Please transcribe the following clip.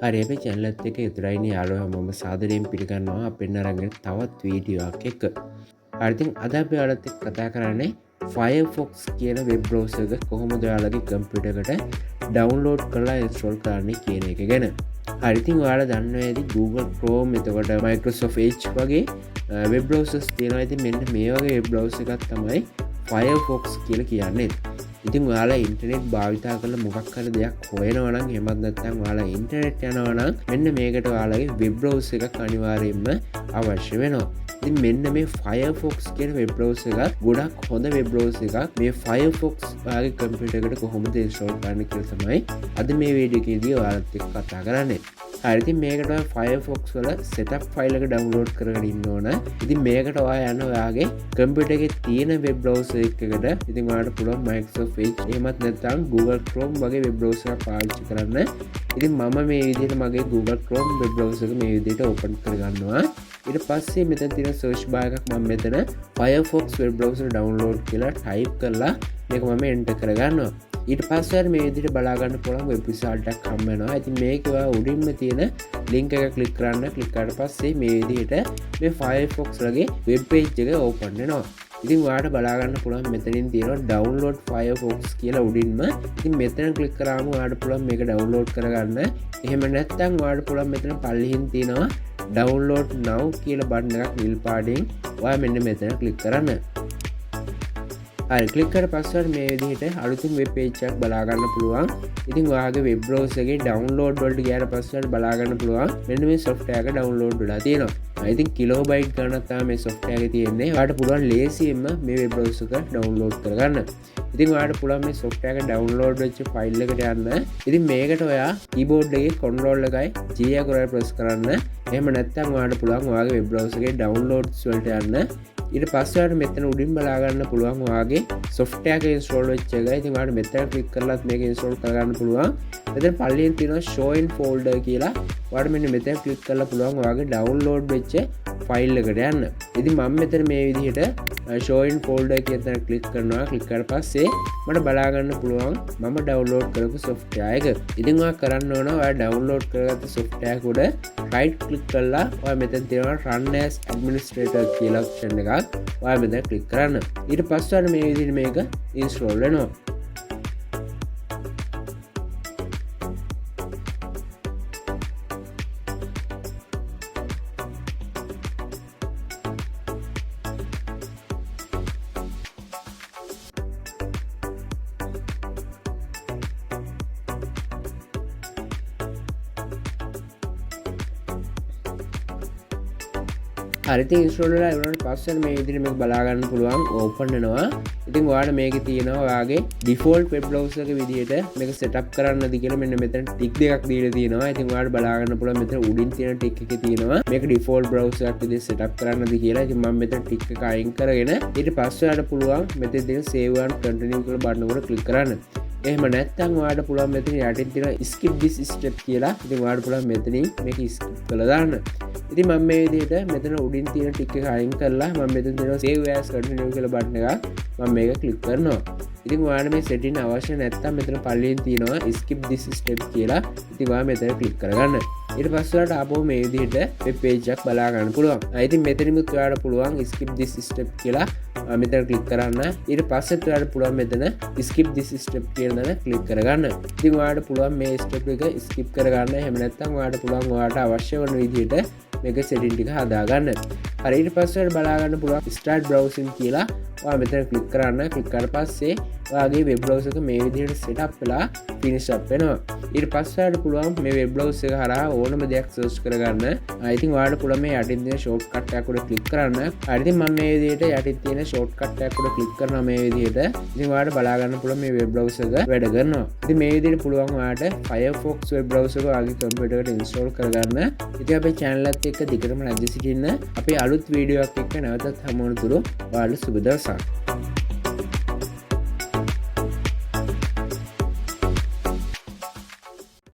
හරි අපි channel එකත් එක්ක ඉදරයිනේ යාළුවෝ මම සාදරයෙන් පිළිගන්නවා අපෙන් අරගෙන තවත් වීඩියෝ එකක් එක්ක. හරි ඉතින් අද අපි ඔයාලත් එක්ක කතා කරන්නේ Firefox කියන වෙබ් බ්‍රවුසර් එක කොහොමද ඔයාලගේ කම්පියුටර් එකට ඩවුන්ලෝඩ් කරලා ඉන්ස්ටෝල් කරන්නේ කියන එක ගැන. හරි ඉතින් ඔයාලා දන්නවා ඇති Google Chrome එතකොට Microsoft Edge වගේ වෙබ් බ්‍රවුසර්ස් තියෙනවා. ඉතින් මෙන්න මේ වගේ වෙබ් බ්‍රවුසර් එකක් තමයි Firefox කියලා කියන්නේ. ඉතින් ඔයාලා ඉන්ටර්නෙට් භාවිතා කරලා මොකක් හරි දෙයක් හොයනවා නම් එහෙමත් නැත්නම් ඔයාලා ඉන්ටර්නෙට් යනවා නම් මෙන්න මේකට ඔයාලගේ වෙබ් බ්‍රවුසර් එකක් අනිවාර්යයෙන්ම අවශ්‍ය වෙනවා. ඉතින් මෙන්න මේ Firefox කියන වෙබ් බ්‍රවුසර් එකත් ගොඩක් හොඳ වෙබ් බ්‍රවුසර් එකක්. මේ Firefox ඔයාගේ කම්පියුටර් එකට කොහොමද ඉන්ස්ටෝල් කරන්න කියලා තමයි අද මේ වීඩියෝ එකේදී ඔයාලත් එක්ක කතා කරන්නේ. හරි ඉතින් මේකට ඔයා Firefox වල setup file එක download කරගෙන ඉන්න ඕන. ඉතින් මේකට ඔයා යන ඔයාගේ කම්පියුටර් එකේ තියෙන වෙබ් බ්‍රවුසර් එකකට ඉතින් ඔයාලට පුළුවන් Microsoft Edge එහෙමත් නැත්නම් Google Chrome වගේ වෙබ් බ්‍රවුසර් එකක් පාවිච්චි කරන්න. ඉතින් මම මේ විදිහට මගේ Google Chrome වෙබ් බ්‍රවුසර් එක මේ විදිහට open කරගන්නවා. ඊට පස්සේ මෙතන තියෙන search bar එකක් මම මෙතන Firefox වෙබ් බ්‍රවුසර් download කියලා type කරලා මේක මම enter කරගන්නවා. ඊට පස්සේ මේ විදිහට බලා ගන්න පුළුවන් වෙබ් result එකක් හම්බ වෙනවා. ඉතින් මේක ඔයා උඩින්ම තියෙන link එක click කරන්න. click කරාට පස්සේ මේ විදිහට මේ Firefox වගේ web page එක open වෙනවා. ඉතින් ඔයාලට බලා ගන්න පුළුවන් මෙතනින් තියෙනවා download Firefox කියලා උඩින්ම. ඉතින් මෙතන click කරාම ඔයාලට පුළුවන් මේක download කරගන්න. එහෙම නැත්නම් ඔයාලට පුළුවන් මෙතන පල්ලෙහින් තියෙනවා download now කියලා බටන් එකක් නිල් පාටින් ඔයා මෙන්න මෙතන click කරන්න. හරි ක්ලික් කරලා පස්සේ මේ විදිහට අලුතින් වෙබ් පේජ් එකක් බලා ගන්න පුළුවන්. ඉතින් ඔයාගේ වෙබ් බ්‍රවුසර් එකේ ඩවුන්ලෝඩ් වලට ගියාට පස්සේ බලා ගන්න පුළුවන් මෙන්න මේ software එක ඩවුන්ලෝඩ් වෙලා තියෙනවා. ඉතින් කිලෝබයිට් ගණනක් තමයි මේ software එකේ තියෙන්නේ. ඔයාලට පුළුවන් ලේසියෙන්ම මේ වෙබ් බ්‍රවුසර් එක ඩවුන්ලෝඩ් කරගන්න. ඉතින් ඔයාලට පුළුවන් මේ software එක ඩවුන්ලෝඩ් වෙච්ච ෆයිල් එකට යන්න. ඉතින් මේකට ඔයා keyboard එකේ control එකයි G අකුරයි press කරන්න. එහෙම නැත්නම් ඔයාලට පුළුවන් ඔයාගේ වෙබ් බ්‍රවුසර් එකේ downloads වලට යන්න. ඊට පස්සේ ඔයාලට මෙතන උඩින් බලා ගන්න පුළුවන් ඔයාගේ software එක install වෙච්ච එක. ඉතින් ඔයාලට මෙතන click කරලාත් මේක install කරගන්න පුළුවන්. මෙතන පල්ලෙන් තියෙනවා show in folder කියලා. ඔයාලට මෙන්න මෙතන click කරලා පුළුවන් ඔයාගේ download වෙච්ච ෆයිල් එකට යන්න. ඉතින් මම මෙතන මේ විදිහට show in folder කියන තැන click කරනවා. click කරලා පස්සේ මට බලා ගන්න පුළුවන් මම download කරපු software එක. ඉතින් ඔයා කරන්න ඕන ඔයා download කරගත්ත software එක උඩ right click කරලා ඔයා මෙතන තියෙනවා run as administrator කියලා option එකක්. ඔයා මෙතන click කරන්න. ඊට පස්සේ මේ විදිහට මේක install වෙනවා. හරි ඉතින් ඉන්ස්ටෝල් වෙලා ඉවරනට පස්සේ මේ විදිහට මේක බලා ගන්න පුළුවන් ඕපන් වෙනවා. ඉතින් ඔයාලට මේකේ තියෙනවා ඔයාගේ ඩිෆෝල්ට් වෙබ් බ්‍රවුසර් එක විදිහට මේක සෙටප් කරන්නද කියලා මෙන්න මෙතන ටික් දෙකක් දීලා තියෙනවා. ඉතින් ඔයාලට බලා ගන්න පුළුවන් මෙතන උඩින් තියෙන ටික් එකේ තියෙනවා මේක ඩිෆෝල්ට් බ්‍රවුසර් එකක් විදිහට සෙටප් කරන්නද කියලා. ඉතින් මම මෙතන ටික් එක අයින් කරගෙන ඊට පස්සේ ඔයාලට පුළුවන් මෙතන තියෙන save and continue කියලා බටන් එකට ක්ලික් කරන්න. එහෙම නැත්නම් ඔයාලට පුළුවන් මෙතන යටින් තියෙන skip this step කියලා. ඉතින් ඔයාලට පුළුවන් මෙතනින් මේක skip කරලා දාන්න. ඉතින් මම මේ විදිහට මෙතන උඩින් තියෙන ටික එක අයින් කරලා මම මෙතන තියෙන save as continue කියලා බටන් එක මම මේක ක්ලික් කරනවා. ඉතින් ඔයාලට මේ setting අවශ්‍ය නැත්නම් මෙතන පල්ලෙන් තියෙනවා skip this step කියලා. ඉතින් ඔයා මෙතන ක්ලික් කරගන්න. ඊට පස්සේ ඔයාලට ආපහු මේ විදිහට වෙබ් පේජ් එකක් බලා ගන්න පුළුවන්. ඉතින් මෙතනිමුත් ඔයාලට පුළුවන් skip this step කියලා මෙතන ක්ලික් කරන්න. ඊට පස්සෙත් ඔයාලට පුළුවන් මෙතන skip this step කියන දේ ක්ලික් කරගන්න. ඉතින් ඔයාලට පුළුවන් මේ step එක skip කරගන්න. එහෙම නැත්නම් ඔයාලට පුළුවන් ඔයාලට අවශ්‍ය වන විදිහට මේක setting ටික හදාගන්න. හරි ඊට පස්සේ බලා ගන්න පුළුවන් start browsing කියලා. ඔයා මෙතන ක්ලික් කරන්න. ක්ලික් කරලා පස්සේ ඔයාගේ වෙබ් බ්‍රවුසර් එක මේ විදිහට setup වෙලා finish up වෙනවා. ඊට පස්සේ ඔයාලට පුළුවන් මේ වෙබ් බ්‍රවුසර් එක හරහා ඕනම දෙයක් search කරගන්න. ඉතින් ඔයාලට පුළුවන් මේ යටින් තියෙන shortcut එකක් උඩ click කරන්න. හරි ඉතින් මම මේ විදිහට යටින් තියෙන shortcut එකක් උඩ click කරනවා මේ විදිහට. ඉතින් ඔයාලට බලා ගන්න පුළුවන් මේ වෙබ් බ්‍රවුසර් එක වැඩ කරනවා. ඉතින් මේ විදිහට පුළුවන් ඔයාලට Firefox වෙබ් බ්‍රවුසර් එක ඔයාගේ කම්පියුටර් එකට install කරගන්න. ඉතින් අපේ channel එකත් එක්ක දිගටම රැඳී සිටින්න. අපේ අලුත් වීඩියෝ එකක් එක්ක නැවතත් හමු වන තුරු ඔයාලට සුබ දවසක්.